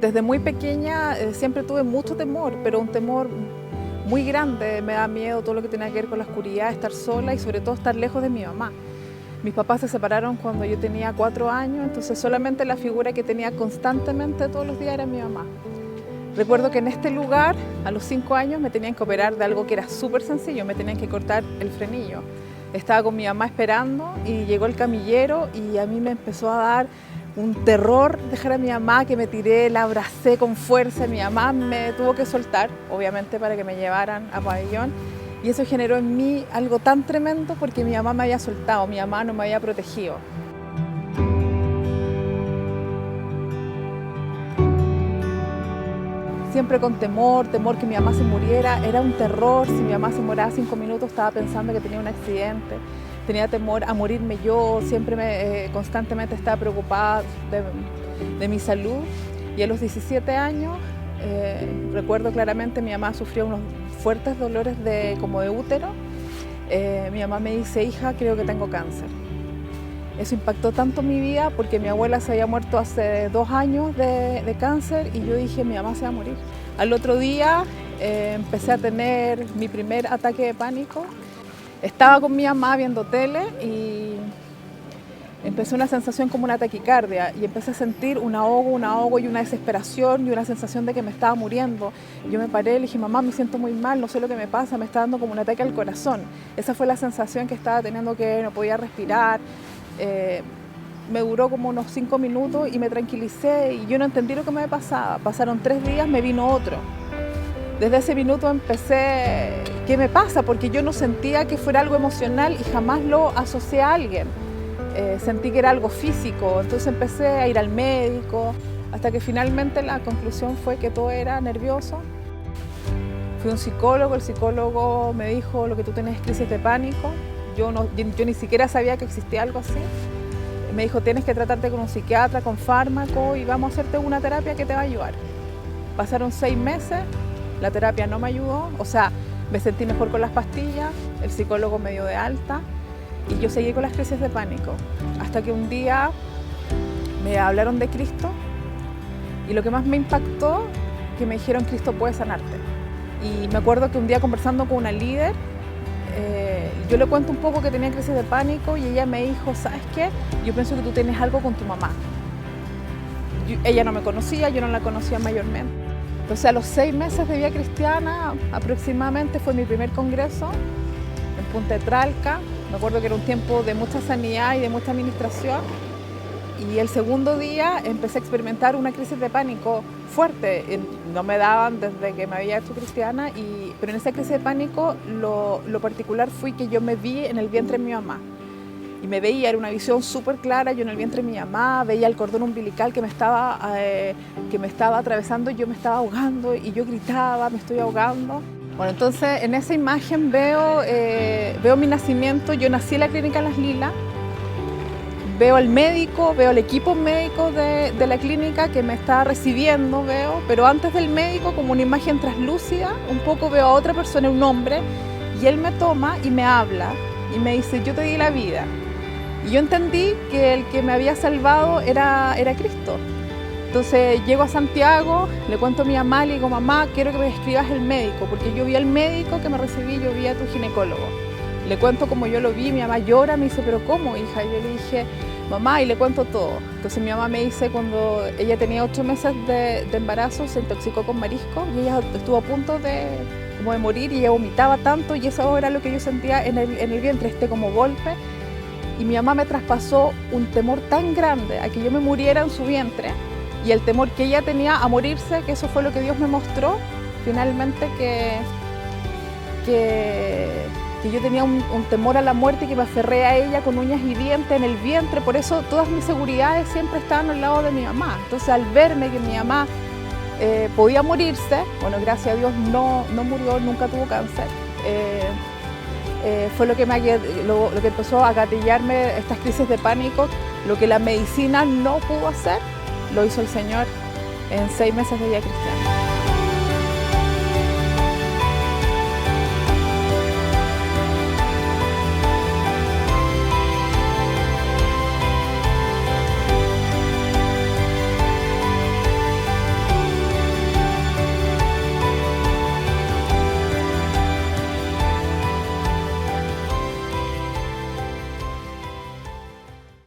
Desde muy pequeña siempre tuve mucho temor, pero un temor muy grande. Me da miedo todo lo que tenía que ver con la oscuridad, estar sola y sobre todo estar lejos de mi mamá. Mis papás se separaron cuando yo tenía 4 años, entonces solamente la figura que tenía constantemente todos los días era mi mamá. Recuerdo que en este lugar, a los 5 años, me tenían que operar de algo que era súper sencillo, me tenían que cortar el frenillo. Estaba con mi mamá esperando y llegó el camillero y a mí me empezó a dar un terror dejar a mi mamá, que me tiré, la abracé con fuerza. Mi mamá me tuvo que soltar, obviamente, para que me llevaran a pabellón. Y eso generó en mí algo tan tremendo porque mi mamá me había soltado, mi mamá no me había protegido. Siempre con temor que mi mamá se muriera, era un terror. Si mi mamá se moría 5 minutos estaba pensando que tenía un accidente, tenía temor a morirme yo, siempre constantemente estaba preocupada de mi salud. Y a los 17 años, recuerdo claramente, mi mamá sufrió unos fuertes dolores como de útero. Mi mamá me dice: hija, creo que tengo cáncer. Eso impactó tanto mi vida porque mi abuela se había muerto hace 2 años de cáncer y yo dije: mi mamá se va a morir. Al otro día empecé a tener mi primer ataque de pánico. Estaba con mi mamá viendo tele y empecé una sensación como una taquicardia y empecé a sentir un ahogo y una desesperación y una sensación de que me estaba muriendo. Yo me paré y le dije: mamá, me siento muy mal, no sé lo que me pasa, me está dando como un ataque al corazón. Esa fue la sensación que estaba teniendo, que no podía respirar. Me duró como unos 5 minutos y me tranquilicé y yo no entendí lo que me pasaba. Pasaron 3 días, me vino otro. Desde ese minuto empecé: ¿qué me pasa? Porque yo no sentía que fuera algo emocional y jamás lo asocié a alguien. Sentí que era algo físico, entonces empecé a ir al médico, hasta que finalmente la conclusión fue que todo era nervioso. Fui a un psicólogo, el psicólogo me dijo: lo que tú tienes es crisis de pánico. Yo ni siquiera sabía que existía algo así. Me dijo: tienes que tratarte con un psiquiatra, con fármaco, y vamos a hacerte una terapia que te va a ayudar. Pasaron 6 meses, la terapia no me ayudó, o sea, me sentí mejor con las pastillas, el psicólogo me dio de alta y yo seguí con las crisis de pánico. Hasta que un día me hablaron de Cristo y lo que más me impactó, que me dijeron: Cristo puede sanarte. Y me acuerdo que un día, conversando con una líder, yo le cuento un poco que tenía crisis de pánico y ella me dijo: ¿sabes qué? Yo pienso que tú tienes algo con tu mamá. Ella no me conocía, yo no la conocía mayormente. Entonces, a los 6 meses de vida cristiana, aproximadamente, fue mi primer congreso en Punta de Tralca. Me acuerdo que era un tiempo de mucha sanidad y de mucha administración. Y el segundo día empecé a experimentar una crisis de pánico fuerte. No me daban desde que me había hecho cristiana, pero en esa crisis de pánico lo particular fue que yo me vi en el vientre de mi mamá. Y me veía, era una visión súper clara, yo en el vientre de mi mamá, veía el cordón umbilical que me estaba atravesando, yo me estaba ahogando y yo gritaba: me estoy ahogando. Bueno, entonces en esa imagen veo mi nacimiento. Yo nací en la clínica Las Lilas. Veo al médico, veo al equipo médico de la clínica que me está recibiendo, pero antes del médico, como una imagen translúcida, un poco veo a otra persona, un hombre, y él me toma y me habla y me dice: yo te di la vida. Y yo entendí que el que me había salvado era Cristo. Entonces llego a Santiago, le cuento a mi mamá, le digo: mamá, quiero que me escribas el médico, porque yo vi al médico que me recibí, yo vi a tu ginecólogo. Le cuento cómo yo lo vi, mi mamá llora, me dice: ¿pero cómo, hija? Y yo le dije: mamá, y le cuento todo. Entonces mi mamá me dice: cuando ella tenía 8 meses de embarazo, se intoxicó con marisco y ella estuvo a punto de morir y ella vomitaba tanto, y eso era lo que yo sentía en el vientre, como golpe. Y mi mamá me traspasó un temor tan grande a que yo me muriera en su vientre, y el temor que ella tenía a morirse, que eso fue lo que Dios me mostró finalmente, que yo tenía un temor a la muerte y que me aferré a ella con uñas y dientes en el vientre. Por eso todas mis seguridades siempre estaban al lado de mi mamá. Entonces, al verme que mi mamá podía morirse, bueno, gracias a Dios no murió, nunca tuvo cáncer, fue lo que empezó a gatillarme estas crisis de pánico. Lo que la medicina no pudo hacer, lo hizo el Señor en 6 meses de vida cristiana.